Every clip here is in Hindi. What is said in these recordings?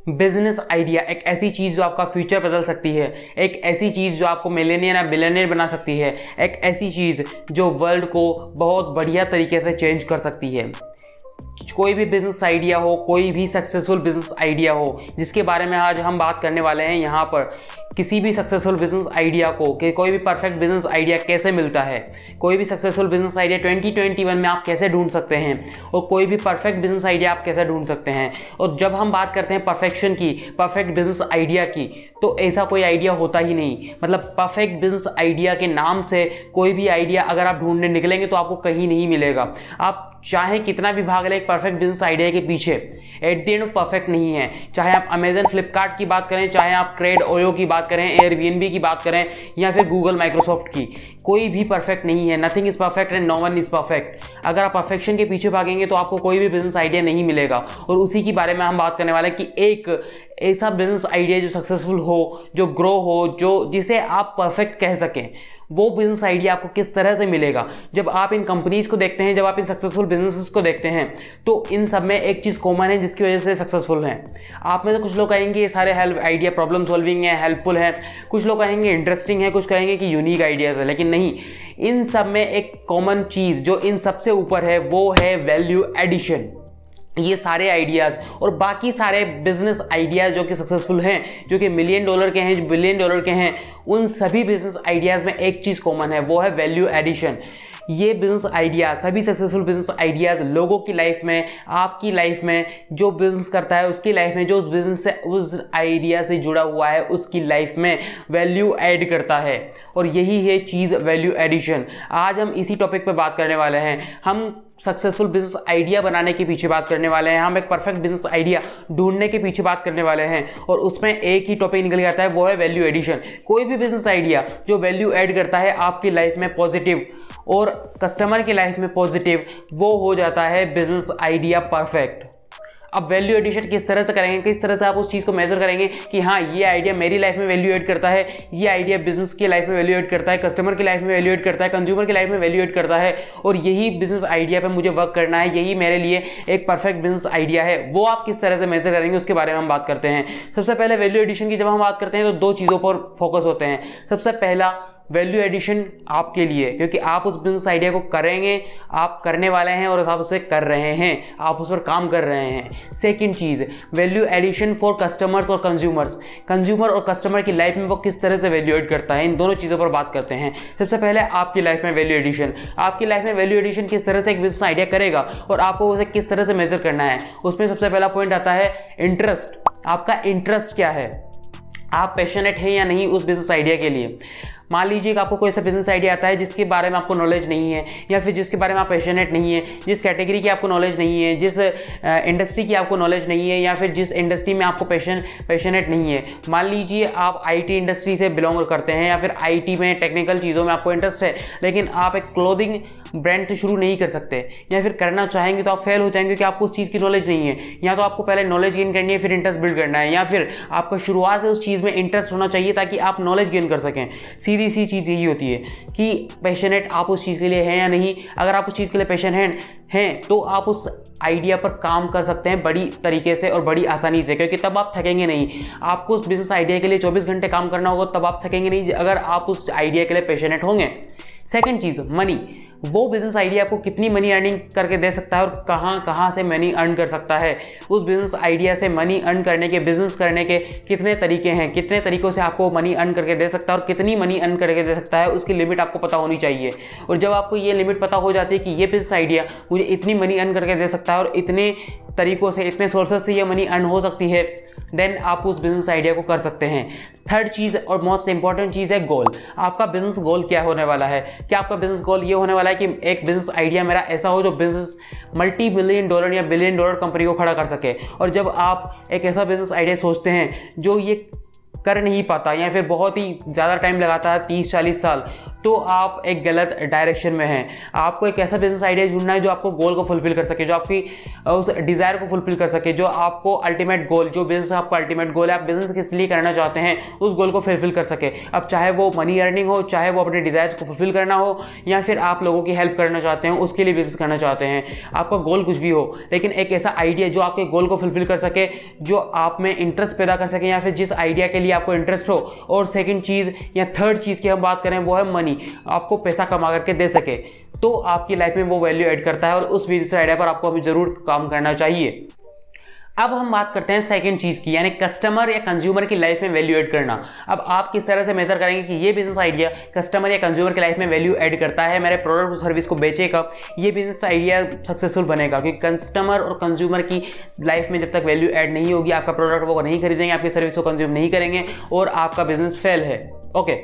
बिजनेस आइडिया एक ऐसी चीज़ जो आपका फ्यूचर बदल सकती है, एक ऐसी चीज़ जो आपको मिलियनियर या बिलियनियर बना सकती है, एक ऐसी चीज़ जो वर्ल्ड को बहुत बढ़िया तरीके से चेंज कर सकती है। कोई भी बिजनेस आइडिया हो, कोई भी सक्सेसफुल बिजनेस आइडिया हो जिसके बारे में आज हम बात करने वाले हैं यहाँ पर, किसी भी सक्सेसफुल बिजनेस आइडिया को कि कोई भी परफेक्ट बिजनेस आइडिया कैसे मिलता है, कोई भी सक्सेसफुल बिजनेस आइडिया 2021 में आप कैसे ढूंढ सकते हैं और कोई भी परफेक्ट बिजनेस आइडिया आप कैसे ढूंढ सकते हैं। और जब हम बात करते हैं परफेक्शन की, परफेक्ट बिजनेस आइडिया की, तो ऐसा कोई आइडिया होता ही नहीं। मतलब परफेक्ट बिजनेस आइडिया के नाम से कोई भी आइडिया अगर आप ढूंढने निकलेंगे तो आपको कहीं नहीं मिलेगा। आप चाहे कितना भी भाग लें एक परफेक्ट बिजनेस आइडिया के पीछे, एट द एंड परफेक्ट नहीं है। चाहे आप अमेजन, फ्लिपकार्ट की बात करें, चाहे आप क्रेड, ओयो की बात करें, एयरबीएनबी की बात करें, या फिर गूगल, माइक्रोसॉफ्ट की, कोई भी परफेक्ट नहीं है। Nothing is perfect and no one is perfect. अगर आप परफेक्शन के पीछे भागेंगे तो आपको कोई भी बिजनेस आइडिया नहीं मिलेगा। और उसी के बारे में हम बात करने वाले हैं कि एक ऐसा बिजनेस आइडिया जो सक्सेसफुल हो, जो ग्रो हो, जो जिसे आप परफेक्ट कह सकें, वो बिजनेस आइडिया आपको किस तरह से मिलेगा। जब आप इन कंपनीज को देखते हैं, जब आप इन सक्सेसफुल बिजनेसेस को देखते हैं, तो इन सब में एक चीज़ कॉमन है जिसकी वजह से सक्सेसफुल हैं। आप में तो कुछ लोग कहेंगे ये सारे हेल्प आइडिया प्रॉब्लम सॉल्विंग है, हेल्पफुल है, कुछ लोग कहेंगे इंटरेस्टिंग है, कुछ कहेंगे कि यूनिक आइडियाज़ है, लेकिन नहीं, इन सब में एक कॉमन चीज़ जो इन सबसे ऊपर है वो है वैल्यू एडिशन। ये सारे आइडियाज़ और बाकी सारे बिजनेस आइडियाज़ जो कि सक्सेसफुल हैं, जो कि $1 मिलियन के हैं, जो $1 बिलियन के हैं, उन सभी बिजनेस आइडियाज़ में एक चीज़ कॉमन है, वो है वैल्यू एडिशन। ये बिजनेस आइडिया, सभी सक्सेसफुल बिजनेस आइडियाज़ लोगों की लाइफ में, आपकी लाइफ में, जो बिजनेस करता है उसकी लाइफ में, जो उस बिजनेस से, उस आइडिया से जुड़ा हुआ है उसकी लाइफ में वैल्यू ऐड करता है। और यही है चीज़ वैल्यू एडिशन। आज हम इसी टॉपिक पे बात करने वाले हैं। हम सक्सेसफुल बिजनेस आइडिया बनाने के पीछे बात करने वाले हैं, हम एक परफेक्ट बिजनेस आइडिया ढूंढने के पीछे बात करने वाले हैं, और उसमें एक ही टॉपिक निकल के आता है, वो है वैल्यू एडिशन। कोई भी बिजनेस आइडिया जो वैल्यू ऐड करता है आपकी लाइफ में पॉजिटिव और कस्टमर की लाइफ में पॉजिटिव, वो हो जाता है बिजनेस आइडिया परफेक्ट। अब वैल्यू एडिशन किस तरह से करेंगे, किस तरह से आप उस चीज़ को मेजर करेंगे कि हाँ ये आइडिया मेरी लाइफ में वैल्यू ऐड करता है, ये आइडिया बिजनेस की लाइफ में वैल्यू ऐड करता है, कस्टमर की लाइफ में वैल्यू ऐड करता है, कंज्यूमर की लाइफ में वैल्यू ऐड करता है, और यही बिजनेस आइडिया पे मुझे वर्क करना है, यही मेरे लिए एक परफेक्ट बिजनेस आइडिया है। वो आप किस तरह से मेजर करेंगे उसके बारे में हम बात करते हैं। सबसे पहले वैल्यू एडिशन की जब हम बात करते हैं तो दो चीज़ों पर फोकस होते हैं। सबसे पहला वैल्यू एडिशन आपके लिए, क्योंकि आप उस बिजनेस आइडिया को करेंगे, आप करने वाले हैं और आप उसे कर रहे हैं, आप उस पर काम कर रहे हैं। सेकंड चीज़, वैल्यू एडिशन फॉर कस्टमर्स और कंज्यूमर्स। कंज्यूमर और कस्टमर की लाइफ में वो किस तरह से वैल्यू एड करता है, इन दोनों चीज़ों पर बात करते हैं। सबसे पहले आपकी लाइफ में वैल्यू एडिशन, आपकी लाइफ में वैल्यू एडिशन किस तरह से एक बिजनेस आइडिया करेगा और आपको उसे किस तरह से मेजर करना है। उसमें सबसे पहला पॉइंट आता है इंटरेस्ट। आपका इंटरेस्ट क्या है, आप पैशनेट हैं या नहीं उस बिजनेस आइडिया के लिए। मान लीजिए कि आपको कोई ऐसा बिजनेस आइडिया आता है जिसके बारे में आपको नॉलेज नहीं है, या फिर जिसके बारे में आप पैशनेट नहीं है, जिस कैटेगरी की आपको नॉलेज नहीं है, जिस इंडस्ट्री की आपको नॉलेज नहीं है, या फिर जिस इंडस्ट्री में आपको पैशनेट नहीं है। मान लीजिए आप आईटी इंडस्ट्री से बिलोंग करते हैं, या फिर आईटी में टेक्निकल चीज़ों में आपको इंटरेस्ट है, लेकिन आप एक क्लोथिंग ब्रांड तो शुरू नहीं कर सकते, या फिर करना चाहेंगे तो आप फेल हो जाएंगे क्योंकि आपको उस चीज़ की नॉलेज नहीं है। या तो आपको पहले नॉलेज गेन करनी है, फिर इंटरेस्ट बिल्ड करना है, या फिर आपका शुरुआत से उस चीज़ में इंटरेस्ट होना चाहिए ताकि आप नॉलेज गेन कर सकें। सीधी सी चीज़ यही होती है कि पैशनेट आप उस चीज़ के लिए हैं या नहीं। अगर आप उस चीज़ के लिए पैशनेट हैं तो आप उस आइडिया पर काम कर सकते हैं बड़ी तरीके से और बड़ी आसानी से, क्योंकि तब आप थकेंगे नहीं। आपको उस बिजनेस आइडिया के लिए 24 घंटे काम करना होगा, तब आप थकेंगे नहीं अगर आप उस आइडिया के लिए पैशनेट होंगे। सेकंड चीज़, मनी। वो बिजनेस आइडिया आपको कितनी मनी अर्निंग करके दे सकता है और कहाँ से मनी अर्न कर सकता है। उस बिजनेस आइडिया से मनी अर्न करने के, बिजनेस करने के कितने तरीके हैं, कितने तरीक़ों से आपको मनी अर्न करके दे सकता है और कितनी मनी अर्न करके दे सकता है, उसकी लिमिट आपको पता होनी चाहिए। और जब आपको ये लिमिट पता हो जाती है कि ये बिजनेस आइडिया मुझे इतनी मनी अर्न करके दे सकता है और इतने तरीक़ों से, इतने सोर्सेज से ये मनी अर्न हो सकती है, देन आप उस बिजनेस आइडिया को कर सकते हैं। थर्ड चीज़ और मोस्ट इंपॉर्टेंट चीज़ है गोल। आपका बिजनेस गोल क्या होने वाला है। क्या आपका बिजनेस गोल ये होने वाला है कि एक बिजनेस आइडिया मेरा ऐसा हो जो बिजनेस $multi billion या $1 billion कंपनी को खड़ा कर सके। और जब आप एक ऐसा बिजनेस आइडिया सोचते हैं जो ये कर नहीं पाता या फिर बहुत ही ज़्यादा टाइम लगाता है, 30-40 साल, तो आप एक गलत डायरेक्शन में हैं। आपको एक ऐसा बिजनेस आइडिया ढूंढना है जो आपको गोल को फुलफिल कर सके, जो आपकी उस डिज़ायर को फुलफिल कर सके, जो आपको अल्टीमेट गोल, जो बिजनेस आपका अल्टीमेट गोल है, आप बिजनेस किस लिए करना चाहते हैं, उस गोल को फुलफिल कर सके। अब चाहे वो मनी अर्निंग हो, चाहे वो अपने डिज़ायर्स को फुलफिल करना हो, या फिर आप लोगों की हेल्प करना चाहते हैं, उसके लिए बिजनेस करना चाहते हैं। आपका गोल कुछ भी हो, लेकिन एक ऐसा आइडिया जो आपके गोल को फुलफिल कर सके, जो आप में इंटरेस्ट पैदा कर सके, या फिर जिस आइडिया के लिए आपको इंटरेस्ट हो। और सेकंड चीज़ या थर्ड चीज़ की हम बात करें, वो है मनी, आपको पैसा कमा करके दे सके, तो आपकी लाइफ में वो वैल्यू ऐड करता है और उस बिजनेस आइडिया पर आपको अभी ज़रूर काम करना चाहिए। अब हम बात करते हैं सेकंड चीज़ की, यानी कस्टमर या कंज्यूमर की लाइफ में वैल्यू ऐड करना। अब आप किस तरह से मेजर करेंगे कि ये बिजनेस आइडिया कस्टमर या कंज्यूमर की लाइफ में वैल्यू ऐड करता है, मेरे प्रोडक्ट और सर्विस को बेचेगा, ये बिजनेस आइडिया सक्सेसफुल बनेगा। क्योंकि कस्टमर और कंज्यूमर की लाइफ में जब तक वैल्यू ऐड नहीं होगी, आपका प्रोडक्ट वो नहीं खरीदेंगे, आपकी सर्विस को कंज्यूम नहीं करेंगे और आपका बिजनेस फेल है। ओके,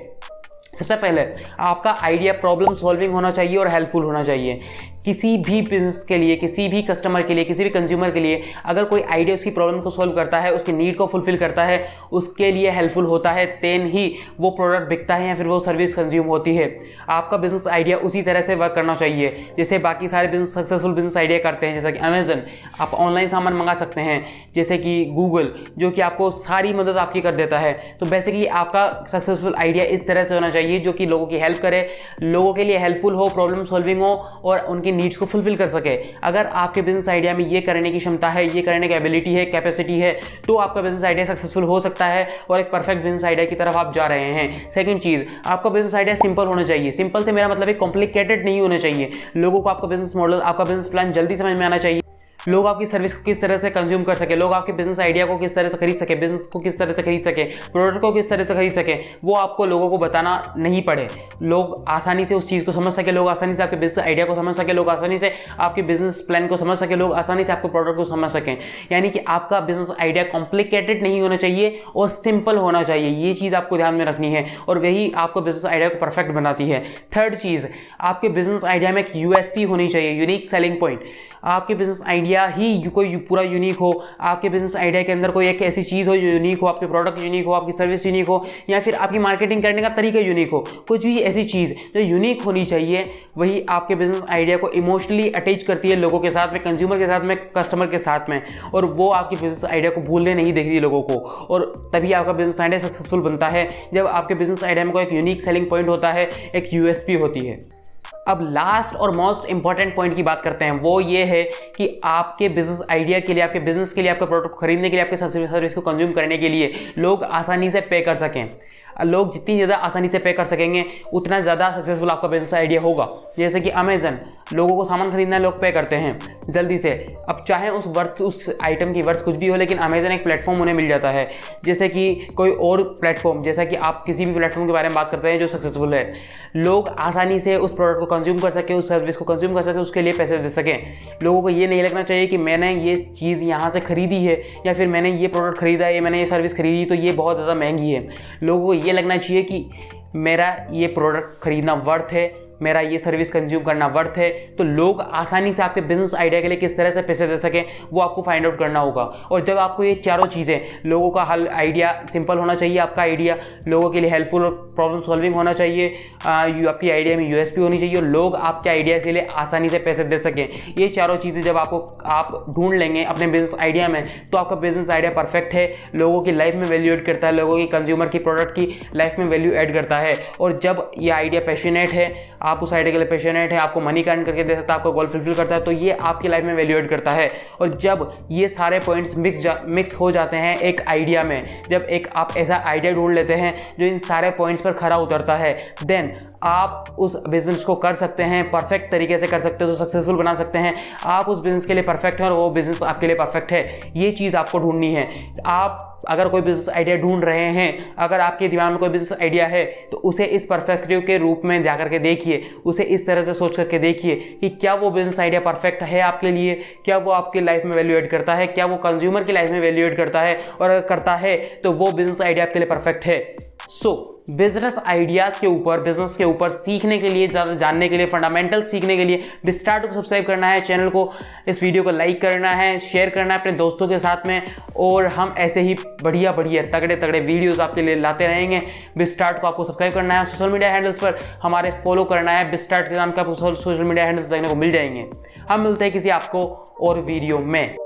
सबसे पहले आपका आइडिया प्रॉब्लम सॉल्विंग होना चाहिए और हेल्पफुल होना चाहिए। किसी भी बिजनेस के लिए, किसी भी कस्टमर के लिए, किसी भी कंज्यूमर के लिए, अगर कोई आइडिया उसकी प्रॉब्लम को सॉल्व करता है, उसकी नीड को फुलफिल करता है, उसके लिए हेल्पफुल होता है, देन ही वो प्रोडक्ट बिकता है या फिर वो सर्विस कंज्यूम होती है। आपका बिजनेस आइडिया उसी तरह से वर्क करना चाहिए जैसे बाकी सारे बिजनेस सक्सेसफुल बिजनेस आइडिया करते हैं। जैसा कि अमेजन, आप ऑनलाइन सामान मंगा सकते हैं, जैसे कि गूगल, जो कि आपको सारी मदद आपकी कर देता है। तो बेसिकली आपका सक्सेसफुल आइडिया इस तरह से होना चाहिए जो कि लोगों की हेल्प करे, लोगों के लिए हेल्पफुल हो, प्रॉब्लम सॉल्विंग हो और उनकी नीड्स को फुलफिल कर सके। अगर आपके बिजनेस आइडिया में ये करने की क्षमता है, ये करने की एबिलिटी है, कैपेसिटी है, तो आपका बिजनेस आइडिया सक्सेसफुल हो सकता है और एक परफेक्ट बिजनेस आइडिया की तरफ आप जा रहे हैं। सेकंड चीज, आपका बिजनेस आइडिया सिंपल होना चाहिए। सिंपल से मेरा मतलब है कॉम्प्लिकेटेड नहीं होना चाहिए। लोगों को आपका बिजनेस मॉडल, आपका बिजनेस प्लान जल्दी समझ में आना चाहिए। लोग आपकी सर्विस को किस तरह से कंज्यूम कर सके, लोग आपके बिजनेस आइडिया को किस तरह से खरीद सके, बिजनेस को किस तरह से खरीद सके, प्रोडक्ट को किस तरह से खरीद सके, वो आपको लोगों को बताना नहीं पड़े। लोग आसानी से उस चीज़ को समझ सके, लोग आसानी से आपके बिजनेस आइडिया को समझ सके, लोग आसानी से आपके बिजनेस प्लान को समझ सके, लोग आसानी से आपके प्रोडक्ट को समझ सकें। यानी कि आपका बिजनेस आइडिया कॉम्प्लिकेटेड नहीं होना चाहिए और सिंपल होना चाहिए। ये चीज़ आपको ध्यान में रखनी है और वही आपको बिजनेस आइडिया को परफेक्ट बनाती है। थर्ड चीज़, आपके बिजनेस आइडिया में एक यूएसपी होनी चाहिए, यूनिक सेलिंग पॉइंट। आपके बिजनेस आइडिया ही कोई पूरा यूनिक हो, आपके बिजनेस आइडिया के अंदर कोई एक ऐसी चीज़ हो जो यूनिक हो, आपके प्रोडक्ट यूनिक हो, आपकी सर्विस यूनिक हो, या फिर आपकी मार्केटिंग करने का तरीका यूनिक हो। कुछ भी ऐसी चीज़ जो यूनिक होनी चाहिए, वही आपके बिजनेस आइडिया को इमोशनली अटैच करती है लोगों के साथ में, कंज्यूमर के साथ में, कस्टमर के साथ में, और वो आपकी बिजनेस आइडिया को भूलने नहीं देती लोगों को। और तभी आपका बिजनेस आइडिया सक्सेसफुल बनता है जब आपके बिजनेस आइडिया में कोई एक यूनिक सेलिंग पॉइंट होता है, एक यूएसपी होती है। अब लास्ट और मोस्ट इंपॉर्टेंट पॉइंट की बात करते हैं, वो ये है कि आपके बिजनेस आइडिया के लिए, आपके बिजनेस के लिए, आपके प्रोडक्ट को खरीदने के लिए, आपके सर्विस को कंज्यूम करने के लिए लोग आसानी से पे कर सकें। लोग जितनी ज़्यादा आसानी से पे कर सकेंगे, उतना ज़्यादा सक्सेसफुल आपका बिजनेस आइडिया होगा। जैसे कि अमेजन, लोगों को सामान खरीदना है, लोग पे करते हैं जल्दी से। अब चाहे उस आइटम की वर्थ कुछ भी हो, लेकिन अमेजन एक प्लेटफॉर्म उन्हें मिल जाता है। जैसे कि कोई और प्लेटफॉर्म, जैसा कि आप किसी भी प्लेटफॉर्म के बारे में बात करते हैं जो सक्सेसफुल है, लोग आसानी से उस प्रोडक्ट को कंज्यूम कर सके, उस सर्विस को कंज्यूम कर सके, उसके लिए पैसे दे सकें। लोगों को ये नहीं लगना चाहिए कि मैंने ये चीज़ यहाँ से खरीदी है, या फिर मैंने ये प्रोडक्ट खरीदा है, मैंने ये सर्विस खरीदी तो ये बहुत ज़्यादा महंगी है। लोगों को ये लगना चाहिए कि मेरा ये प्रोडक्ट खरीदना वर्थ है, मेरा ये सर्विस कंज्यूम करना वर्थ है। तो लोग आसानी से आपके बिजनेस आइडिया के लिए किस तरह से पैसे दे सकें, वो आपको फाइंड आउट करना होगा। और जब आपको ये चारों चीज़ें, लोगों का हल आइडिया सिंपल होना चाहिए, आपका आइडिया लोगों के लिए हेल्पफुल और प्रॉब्लम सॉल्विंग होना चाहिए, आपकी आइडिया में यूएसपी होनी चाहिए और लोग आपके आइडिया के लिए आसानी से पैसे दे सकें, ये चारों चीज़ें जब आप ढूंढ लेंगे अपने बिजनेस आइडिया में, तो आपका बिजनेस आइडिया परफेक्ट है, लोगों की लाइफ में वैल्यू ऐड करता है, लोगों की कंज्यूमर की प्रोडक्ट की लाइफ में वैल्यू ऐड करता है। और जब ये आइडिया पैशनेट है, आप उस आइडिया के लिए पैशनेट है, आपको मनी अर्न करके दे सकता है, आपको गोल फुलफिल करता है, तो ये आपकी लाइफ में वैल्यू ऐड करता है। और जब ये सारे पॉइंट्स मिक्स हो जाते हैं एक आइडिया में, जब एक आप ऐसा आइडिया ढूंढ लेते हैं जो इन सारे पॉइंट्स पर खरा उतरता है, देन आप उस बिजनेस को कर सकते हैं, परफेक्ट तरीके से कर सकते हो, तो सक्सेसफुल बना सकते हैं। आप उस बिजनेस के लिए परफेक्ट हैं और वो बिजनेस आपके लिए परफेक्ट है। ये चीज़ आपको ढूंढनी है। आप अगर कोई बिजनेस आइडिया ढूंढ रहे हैं, अगर आपके दिमाग में कोई बिजनेस आइडिया है, तो उसे इस परफेक्टिव के रूप में जाकर के देखिए, उसे इस तरह से सोच करके देखिए कि क्या वो बिजनेस आइडिया परफेक्ट है आपके लिए, क्या वो आपकी लाइफ में वैल्यू ऐड करता है, क्या वो कंज्यूमर की लाइफ में वैल्यू ऐड करता है, और अगर करता है तो वो बिजनेस आइडिया आपके लिए परफेक्ट है। बिजनेस आइडियाज़ के ऊपर, बिजनेस के ऊपर सीखने के लिए, ज़्यादा जानने के लिए, फंडामेंटल सीखने के लिए बिस्टार्ट को सब्सक्राइब करना है, चैनल को, इस वीडियो को लाइक करना है, शेयर करना है अपने दोस्तों के साथ में, और हम ऐसे ही बढ़िया बढ़िया तगड़े तगड़े वीडियोस आपके लिए लाते रहेंगे। बिस्टार्ट को आपको सब्सक्राइब करना है, सोशल मीडिया हैंडल्स पर हमारे फॉलो करना है, बिस्टार्ट के नाम का आपको सोशल मीडिया हैंडल्स देखने को मिल जाएंगे। हम मिलते हैं किसी आपको और वीडियो में।